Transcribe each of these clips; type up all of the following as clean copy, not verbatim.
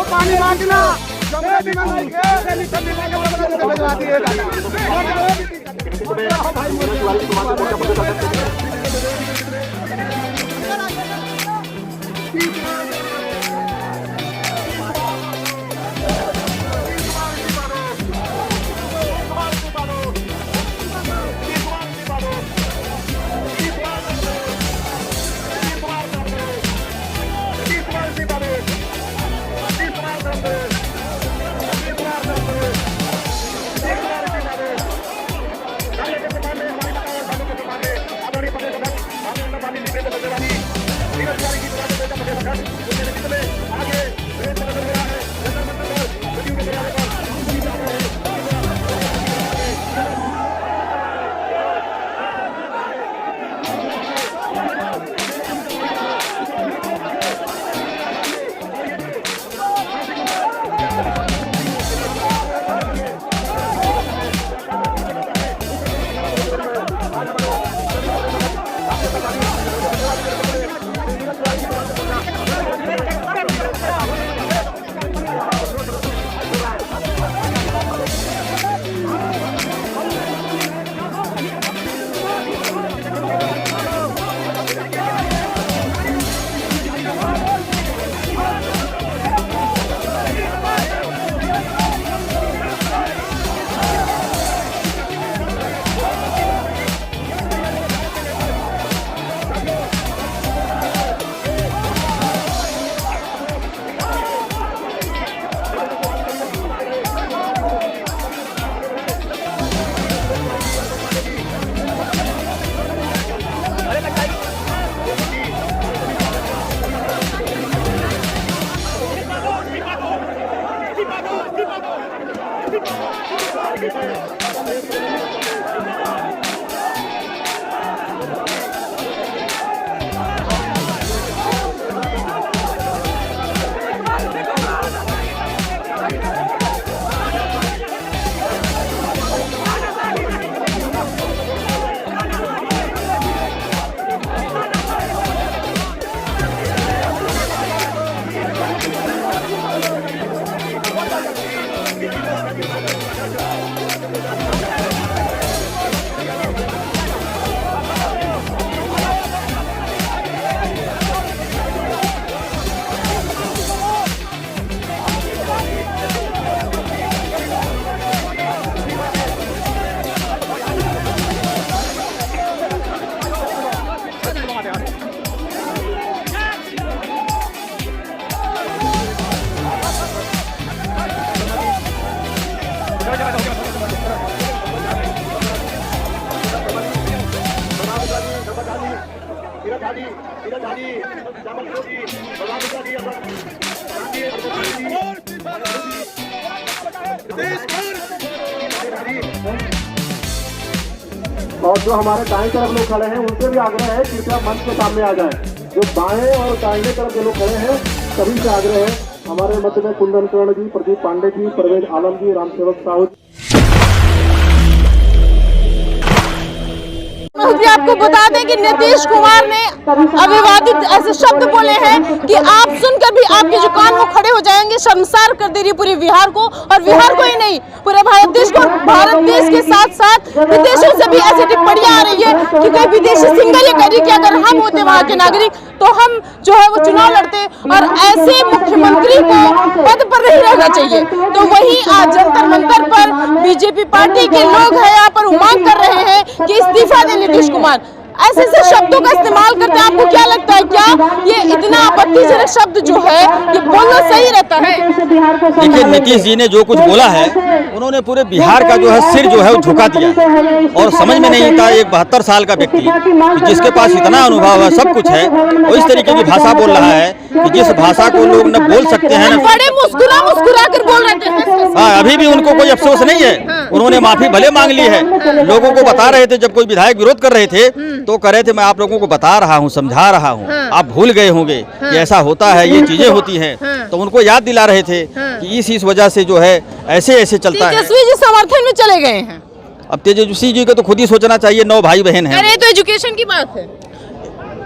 पानी मांगना और जो हमारे दाएं तरफ लोग खड़े हैं उनसे भी आग्रह है कि कृपया मंच के सामने आ जाएं। जो बाएं और दाहिने तरफ जो लोग खड़े हैं सभी से आग्रह है। हमारे मध्य में कुंदन कर्ण जी, प्रदीप पांडे जी, परवेज आलम जी, रामसेवक साहू। आपको बता दें कि नीतीश कुमार ने अविवादित ऐसे शब्द बोले हैं कि आप सुनकर भी आपके जो कान में खड़े हो जाएंगे। शर्मसार कर दे रही पूरे बिहार को, और बिहार को ही नहीं पूरे भारत देश को। भारत देश के साथ साथ विदेशों से भी ऐसी टिप्पणियां आ रही है कि कोई विदेशी सिंगल ये करी कि अगर हम होते वहाँ के नागरिक तो हम जो है वो चुनाव लड़ते, और ऐसे मुख्यमंत्री को पद पर नहीं रहना चाहिए। तो वही आज जंतर मंतर पर बीजेपी पार्टी के लोग हैं यहाँ पर मांग कर रहे हैं कि इस्तीफा दें नीतीश कुमार। ऐसे ऐसे शब्दों का इस्तेमाल करते हैं। आपको क्या लगता है, क्या ये इतना आपत्तिजनक शब्द जो है ये बोलना सही रहता है? देखिए, नीतीश जी ने जो कुछ बोला है उन्होंने पूरे बिहार का जो है सिर जो है वो झुका दिया, और समझ में नहीं आता एक 72 साल का व्यक्ति जिसके पास इतना अनुभव है, सब कुछ है, और इस तरीके की भाषा बोल रहा है कि जिस भाषा को लोग न बोल सकते हैं। बड़े मुस्कुरा कर बोल रहे थे। हाँ, अभी भी उनको कोई अफसोस नहीं है। उन्होंने माफी भले मांग ली है। लोगों को बता रहे थे, जब कोई विधायक विरोध कर रहे थे तो कह रहे थे मैं आप लोगों को बता रहा हूँ, समझा रहा हूँ, आप भूल गए होंगे कि ऐसा होता है, ये चीजें होती हैं। तो उनको याद दिला रहे थे कि इस वजह से जो है ऐसे ऐसे चलता है। तेजस्वी जी समर्थन में चले गए हैं। अब तेजस्वी जी को तो खुद ही सोचना चाहिए, 9 भाई बहन हैं। अरे तो एजुकेशन की बात है।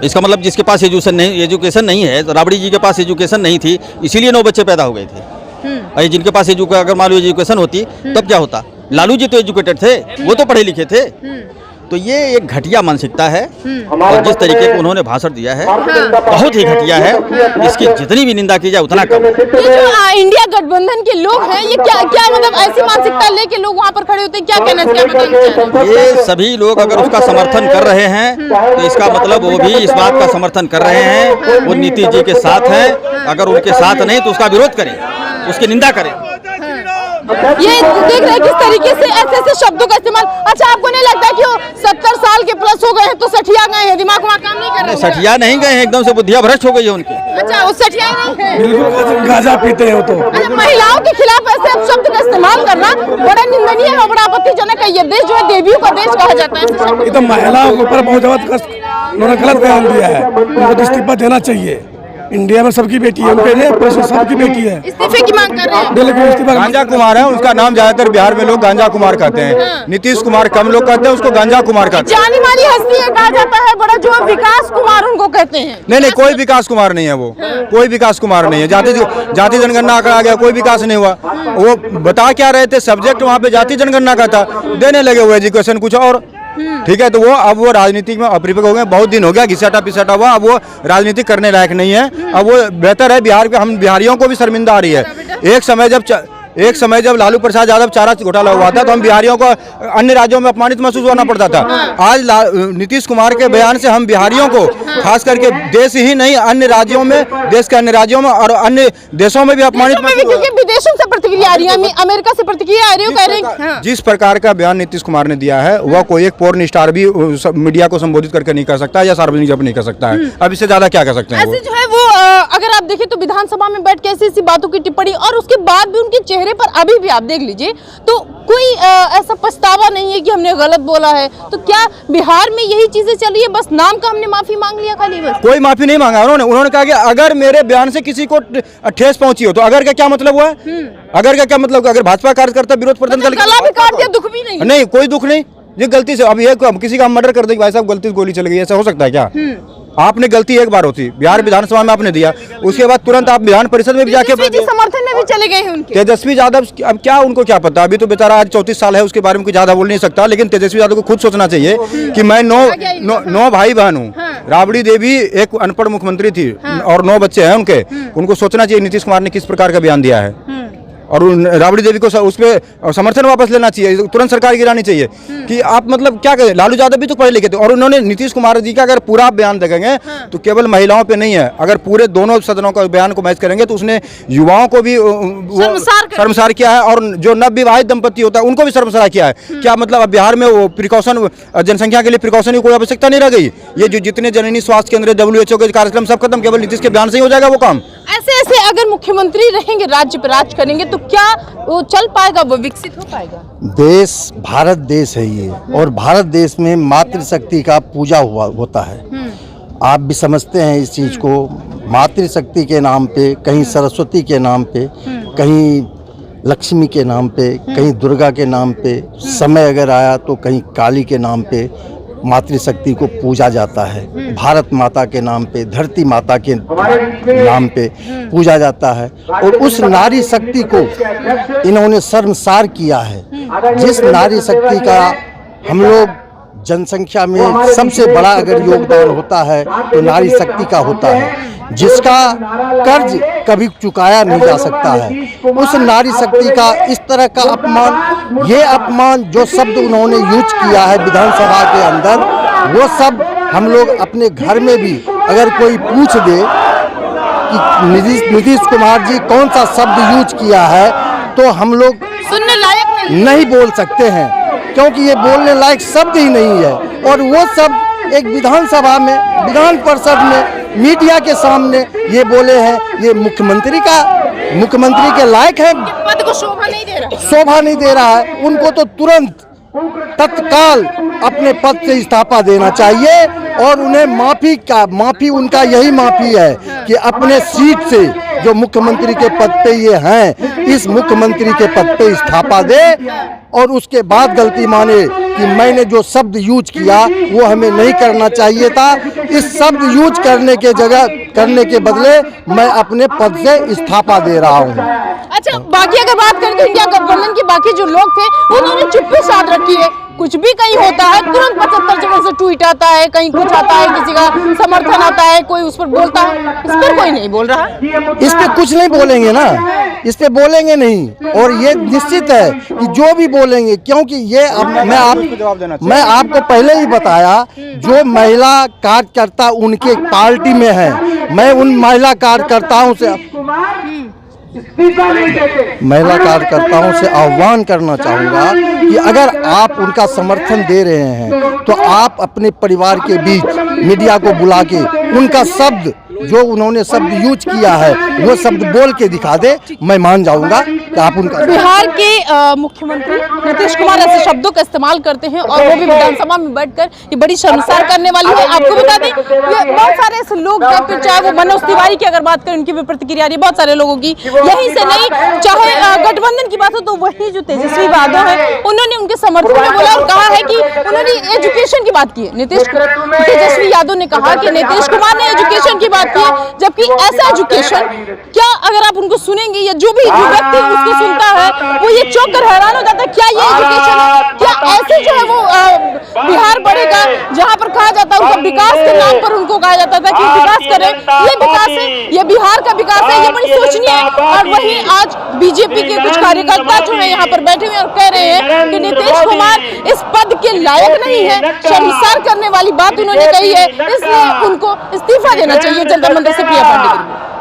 इसका मतलब जिसके पास एजुकेशन नहीं है, तो राबड़ी जी के पास एजुकेशन नहीं थी, इसीलिए 9 बच्चे पैदा हो गए थे। अरे जिनके पास अगर मान लो एजुकेशन होती तब क्या होता? लालू जी तो एजुकेटेड थे, वो तो पढ़े लिखे थे। तो ये एक घटिया मानसिकता है और जिस तरीके को उन्होंने भाषण दिया है बहुत ही घटिया है। इसकी जितनी भी निंदा की जाए उतना कम। ये जो इंडिया गठबंधन के लोग हैं, ये क्या मतलब ऐसी मानसिकता लेके लोग वहाँ पर खड़े होते हैं, क्या कहना चाहिए? ये सभी लोग अगर उसका समर्थन कर रहे हैं तो इसका मतलब वो भी इस बात का समर्थन कर रहे हैं, वो नीतीश जी के साथ हैं। अगर उनके साथ नहीं तो उसका विरोध करें, उसकी निंदा करें। ये देख रहे हैं किस तरीके से ऐसे ऐसे शब्दों का इस्तेमाल। अच्छा, आपको नहीं लगता कि वो 70 साल के प्लस हो गए हैं तो सठिया गए हैं, दिमाग वहाँ काम नहीं कर रहे? सठिया नहीं गए हैं, एकदम से बुद्धिया भ्रष्ट हो गई है उनकी। अच्छा, वो सठिया नहीं है, बिल्कुल गांजा पीते हैं वो तो। अच्छा, महिलाओं के खिलाफ ऐसे शब्द का इस्तेमाल करना बड़ा निंदनीय है, बड़ा आपत्तिजनक है। ये देश जो है देवियों का देश कहा जाता है। ये तो महिलाओं के ऊपर बहुत जबरदस्त उन्होंने गलत बयान दिया है, उनको इस्तीफा देना चाहिए। इंडिया में सबकी बेटी है, उनके लिए सबकी बेटी है। इस्तीफे की मांग कर रहे हैं। बिल्कुल इस्तीफा। गांजा कुमार है, उसका नाम ज्यादातर बिहार में लोग गांजा कुमार कहते हैं। नीतीश कुमार कम लोग कहते हैं, उसको गांजा कुमार कहते हैं। जानी मानी हस्ती है, कहा जाता है बड़ा, जो विकास कुमार उनको कहते हैं। नहीं, कोई विकास कुमार नहीं है वो, कोई विकास कुमार नहीं है। जाति जनगणना आंकड़ा आ गया, कोई विकास नहीं हुआ। वो बता क्या रहे थे, सब्जेक्ट वहाँ पे जाति जनगणना का था, देने लगे वो एजुकेशन कुछ और। ठीक है, तो अब वो राजनीति में अपरिपक्व हो गए, बहुत दिन हो गया, घिसाटा पिसाटा हुआ। अब वो राजनीति करने लायक नहीं है। अब वो बेहतर है, बिहार के हम बिहारियों को भी शर्मिंदा आ रही है। एक समय जब लालू प्रसाद यादव चारा घोटाला हुआ था तो हम बिहारियों को अन्य राज्यों में अपमानित महसूस होना पड़ता था। आज नीतीश कुमार के बयान से हम बिहारियों को खास करके देश ही नहीं अन्य राज्यों में, देश के अन्य राज्यों में और अन्य देशों में भी अपमानित महसूस, क्योंकि विदेशों से प्रतिक्रिया आ रही है, अमेरिका से प्रतिक्रिया आ रही है, कह रहे हैं जिस प्रकार का बयान नीतीश कुमार ने दिया है वह कोई एक पोर्न स्टार भी मीडिया को संबोधित करके नहीं कर सकता या सार्वजनिक जब नहीं कर सकता है। अब इससे ज्यादा क्या कर सकते हैं? ऐसे जो है वो अगर आप देखें तो विधानसभा में बैठ के ऐसी बातों की टिप्पणी, और उसके बाद भी उनके चेहरे पर अभी भी आप देख लीजिए तो कोई ऐसा पछतावा नहीं है कि हमने गलत बोला है। तो क्या बिहार में यही चीजें चल रही है? बस नाम का हमने माफी मांग लिया खाली, बस कोई माफी नहीं मांगा उन्होंने कहा कि अगर मेरे बयान से किसी को ठेस पहुंची हो तो अगर का क्या मतलब हुआ है? अगर का क्या मतलब? अगर भाजपा कार्यकर्ता विरोध प्रदर्शन गला भी काट दिया, दुख भी नहीं? नहीं, कोई दुख नहीं। ये गलती से अब ये किसी का मर्डर कर देगी, भाई साहब गलती से गोली चल गई, ऐसा हो सकता है क्या? आपने गलती एक बार होती, बिहार विधानसभा में आपने दिया, उसके बाद तुरंत आप विधान परिषद में भी जाके समर्थन में भी चले गए हैं उनके। तेजस्वी यादव अब क्या, उनको क्या पता? अभी तो बेचारा आज 34 साल है, उसके बारे में कुछ ज्यादा बोल नहीं सकता। लेकिन तेजस्वी यादव को खुद सोचना चाहिए कि मैं 9 भाई बहन हूँ। राबड़ी देवी एक अनपढ़ मुख्यमंत्री थी और 9 बच्चे हैं उनके। उनको सोचना चाहिए नीतीश कुमार ने किस प्रकार का बयान दिया है और राबड़ी देवी को उस पर समर्थन वापस लेना चाहिए, तुरंत सरकार गिरानी चाहिए। कि आप मतलब क्या करें? लालू यादव भी तो पढ़े लिखे थे और उन्होंने नीतीश कुमार जी का अगर पूरा बयान देखेंगे तो केवल महिलाओं पे नहीं है, अगर पूरे दोनों सदनों का बयान को मैच करेंगे तो उसने युवाओं को भी शर्मसार किया है और जो नवविवाहित दंपति होता है उनको भी शर्मसार किया है। क्या मतलब अब बिहार में वो प्रिकॉशन, जनसंख्या के लिए प्रिकॉशन की कोई आवश्यकता नहीं रह गई? ये जो जितने जननी स्वास्थ्य केंद्र, WHO के कार्यक्रम सब खत्म, केवल नीतीश के बयान से ही हो जाएगा वो काम? ऐसे ऐसे अगर मुख्यमंत्री रहेंगे, राज्य पर राज करेंगे तो क्या वो चल पाएगा, वो विकसित हो पाएगा? देश भारत देश है ये, और भारत देश में मातृशक्ति का पूजा होता है। आप भी समझते हैं इस चीज़ को। मातृशक्ति के नाम पे, कहीं सरस्वती के नाम पे, कहीं लक्ष्मी के नाम पे, कहीं दुर्गा के नाम पे, समय अगर आया तो कहीं काली के नाम पे मातृशक्ति को पूजा जाता है। भारत माता के नाम पे, धरती माता के नाम पे पूजा जाता है और उस नारी शक्ति को इन्होंने शर्मसार किया है। जिस नारी शक्ति का हम लोग जनसंख्या में सबसे बड़ा अगर योगदान होता है तो नारी शक्ति का होता है, जिसका कर्ज कभी चुकाया नहीं जा सकता है। उस नारी शक्ति का इस तरह का अपमान, ये अपमान जो शब्द उन्होंने यूज किया है विधानसभा के अंदर, वो सब हम लोग अपने घर में भी अगर कोई पूछ दे कि नीतीश कुमार जी कौन सा शब्द यूज किया है तो हम लोग सुनने लायक नहीं बोल सकते हैं, क्योंकि ये बोलने लायक शब्द ही नहीं है। और वो सब एक विधानसभा में, विधान परिषद में, मीडिया के सामने ये बोले हैं। ये मुख्यमंत्री का मुख्यमंत्री के लायक हैं? पद को शोभा नहीं दे रहा। शोभा नहीं दे रहा है। उनको तो तुरंत तत्काल अपने पद से इस्तीफा देना चाहिए और उन्हें माफी उनका यही माफी है कि अपने सीट से जो मुख्यमंत्री के पद पे ये हैं, इस मुख्यमंत्री के पद पे इस्तीफा दे और उसके बाद गलती माने कि मैंने जो शब्द यूज किया वो हमें नहीं करना चाहिए था। इस शब्द यूज करने के बदले मैं अपने पद से इस्तीफा दे रहा हूँ। अच्छा, बाकी अगर बात करें तो इंडिया गठबंधन के बाकी जो लोग थे उन्होंने चुप्पी साध रखी है। कुछ भी कहीं होता है तुरंत 75 जगह से ट्वीट आता है, कहीं कुछ आता है, किसी का समर्थन आता है, कोई उस पर बोलता है। इस पर कोई नहीं बोल रहा। इस पे कुछ नहीं बोलेंगे ना, इस पे बोलेंगे नहीं। और ये निश्चित है कि जो भी बोलेंगे, क्योंकि ये मैं आपको पहले ही बताया, जो महिला कार्यकर्ता उनके पार्टी में है, मैं उन महिला कार्यकर्ताओं से आह्वान करना चाहूँगा कि अगर आप उनका समर्थन दे रहे हैं तो आप अपने परिवार के बीच मीडिया को बुला के उनका शब्द, जो उन्होंने शब्द यूज किया है, वो शब्द बोल के दिखा दे, मैं मान जाऊंगा कि आप उनका। बिहार के मुख्यमंत्री नीतीश कुमार ऐसे शब्दों का इस्तेमाल करते हैं और वो भी विधानसभा में बैठकर, ये बड़ी शर्मसार करने वाली है। आपको बता दें, ये बहुत सारे ऐसे लोग, फिर चाहे वो मनोज तिवारी की अगर बात करें, उनकी भी प्रतिक्रिया आ रही है बहुत सारे लोगों की, यहीं से नहीं, चाहे गठबंधन की बात हो तो वही जो तेजस्वी यादव है उन्होंने उनके समर्थन में बोला और कहा है कि उन्होंने एजुकेशन की बात की है। तेजस्वी यादव ने कहा कि नीतीश कुमार ने एजुकेशन की बात की है, जबकि ऐसा एजुकेशन क्या, अगर आप उनको सुनेंगे या जो व्यक्ति उसको सुनता है वो ये चौंक कर हैरान हो जाता है, क्या ये एजुकेशन है? क्या ऐसे जो है वो बिहार बढ़ेगा जहाँ पर कहा जाता है उनका विकास के नाम पर उनको कहा जाता था कि विकास करें, ये विकास है, ये बिहार का विकास है, ये बड़ी सोचनीय है। और वहीं आज बीजेपी के कुछ कार्यकर्ता जो है यहाँ पर बैठे हुए और कह रहे हैं कि नीतीश कुमार इस पद के लायक नहीं है। शर्मसार करने वाली बात उन्होंने कही है, इसलिए उनको इस्तीफा देना चाहिए। जनता मंदिर से प्रिया पांडे।